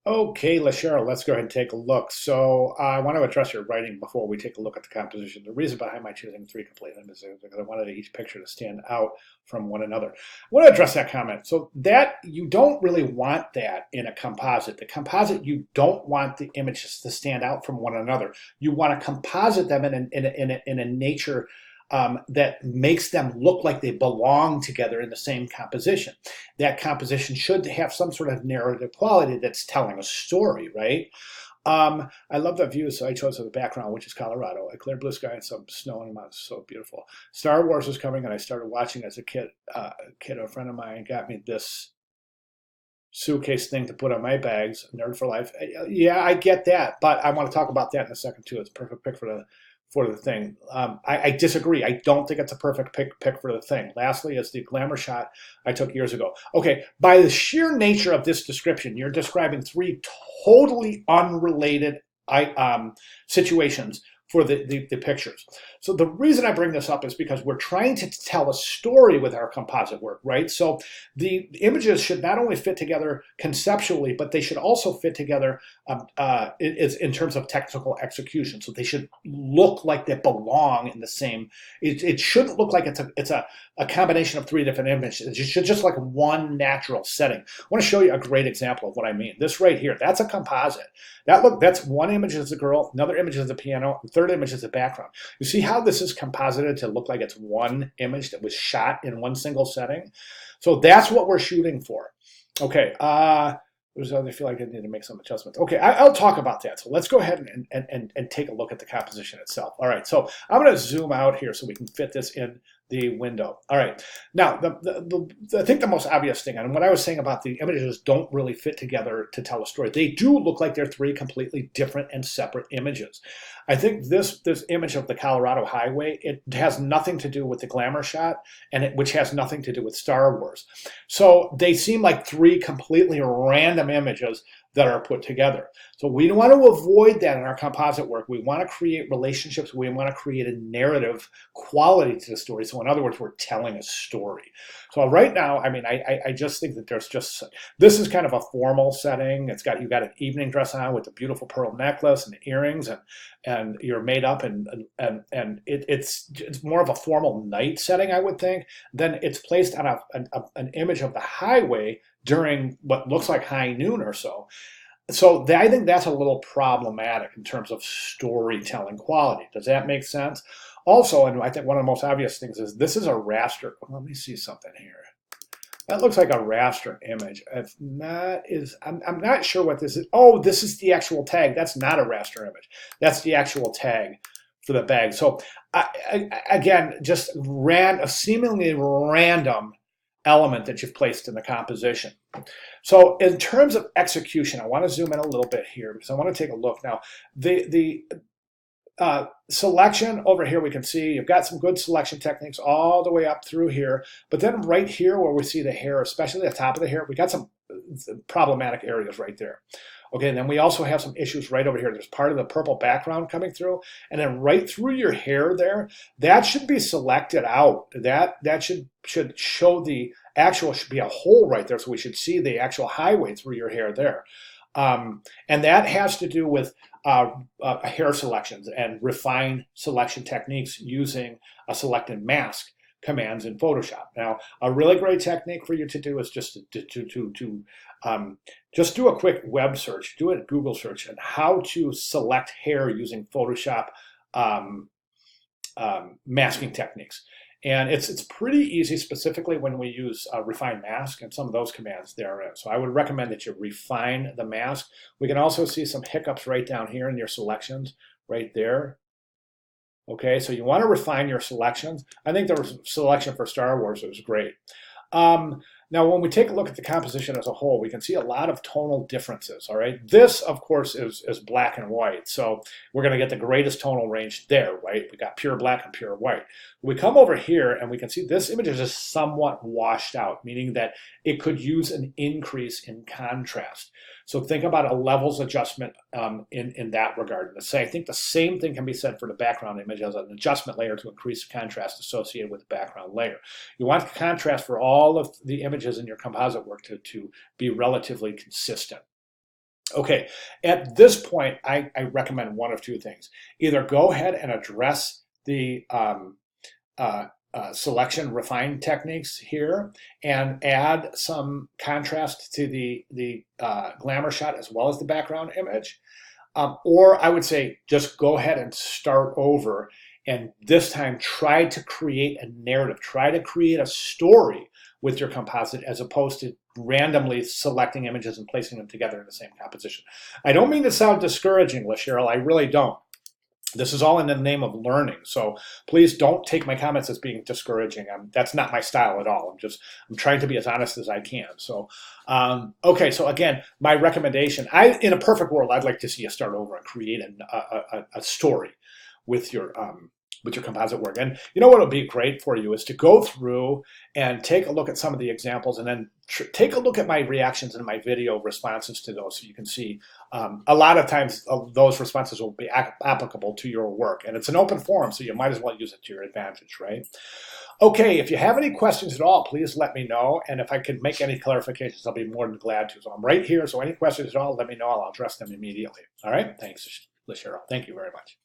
Okay, LaCheryl, let's go ahead and take a look. So I want to address your writing before we take a look at the composition. The reason behind my choosing three complete images is because I wanted each picture to stand out from one another. I want to address that comment. So that you don't really want that in a composite. The composite, you don't want the images to stand out from one another. You want to composite them in a nature that makes them look like they belong together in the same composition. That composition should have some sort of narrative quality that's telling a story, right? I love that view, so I chose the background, which is Colorado, a clear blue sky and some snow in the mountains. So beautiful. Star Wars is coming, and I started watching as a kid. A friend of mine got me this suitcase thing to put on my bags. Nerd for life. Yeah, I get that, but I want to talk about that in a second too. It's a perfect pick for the thing. I disagree. I don't think it's a perfect pick for the thing. Lastly, is the glamour shot I took years ago. Okay, by the sheer nature of this description, you're describing three totally unrelated situations for the pictures. So the reason I bring this up is because we're trying to tell a story with our composite work, right? So the images should not only fit together conceptually, but they should also fit together in terms of technical execution. So they should look like they belong in the same. It shouldn't look like it's a combination of three different images. It should just like one natural setting. I want to show you a great example of what I mean. This right here, that's a composite. That's one image is the girl, another image is the piano, the third image is the background. You see how this is composited to look like it's one image that was shot in one single setting? So that's what we're shooting for. Okay, I feel like I need to make some adjustments. Okay, I'll talk about that. So let's go ahead and take a look at the composition itself. All right, so I'm going to zoom out here so we can fit this in the window. All right, now I think the most obvious thing, and what I was saying about the images don't really fit together to tell a story. They do look like they're three completely different and separate images. I think this image of the Colorado highway, it has nothing to do with the glamour shot, which has nothing to do with Star Wars. So they seem like three completely random images that are put together. So we want to avoid that in our composite work. We want to create relationships. We want to create a narrative quality to the story. So in other words, we're telling a story. So right now, I mean, I just think that this is kind of a formal setting. You've got an evening dress on with a beautiful pearl necklace and earrings, and you're made up, and it's more of a formal night setting, I would think. Then it's placed on an image of the highway during what looks like high noon or so. So I think that's a little problematic in terms of storytelling quality. Does that make sense? Also, and I think one of the most obvious things is this is a raster. Let me see something here. That looks like a raster image. If not, I'm not sure what this is. Oh, this is the actual tag. That's not a raster image. That's the actual tag for the bag. So again, just a seemingly random element that you've placed in the composition. So in terms of execution, I want to zoom in a little bit here because I want to take a look now. The selection over here, we can see you've got some good selection techniques all the way up through here. But then right here where we see the hair, especially the top of the hair, we got some problematic areas right there. Okay, and then we also have some issues right over here. There's part of the purple background coming through, and then right through your hair there, that should be selected out. That should show the actual, should be a hole right there, so we should see the actual highway through your hair there. And that has to do with hair selections and refined selection techniques using a selected mask commands in Photoshop. Now, a really great technique for you to do is just just do a quick web search, do a Google search on how to select hair using Photoshop masking techniques. And it's pretty easy, specifically when we use refine mask and some of those commands therein. So I would recommend that you refine the mask. We can also see some hiccups right down here in your selections, right there. Okay, so you want to refine your selections. I think the selection for Star Wars was great. Now, when we take a look at the composition as a whole, we can see a lot of tonal differences, all right? This, of course, is black and white, so we're going to get the greatest tonal range there, right? We got pure black and pure white. We come over here, and we can see this image is just somewhat washed out, meaning that it could use an increase in contrast. So think about a levels adjustment in that regard. I think the same thing can be said for the background image as an adjustment layer to increase the contrast associated with the background layer. You want the contrast for all of the images in your composite work to be relatively consistent. Okay, at this point, I recommend one of two things. Either go ahead and address the selection refine techniques here and add some contrast to the glamour shot as well as the background image. Or I would say just go ahead and start over and this time try to create a narrative, try to create a story with your composite as opposed to randomly selecting images and placing them together in the same composition. I don't mean to sound discouraging, LaCheryl, I really don't. This is all in the name of learning. So please don't take my comments as being discouraging. That's not my style at all. I'm trying to be as honest as I can. So, okay. So again, my recommendation, in a perfect world, I'd like to see you start over and create a story with your composite work. And you know what would be great for you is to go through and take a look at some of the examples and then take a look at my reactions and my video responses to those so you can see a lot of times those responses will be applicable to your work. And it's an open forum, so you might as well use it to your advantage, right? Okay, if you have any questions at all, please let me know. And if I can make any clarifications, I'll be more than glad to. So I'm right here, so any questions at all, let me know. I'll address them immediately. All right, thanks, LaCheryl. Thank you very much.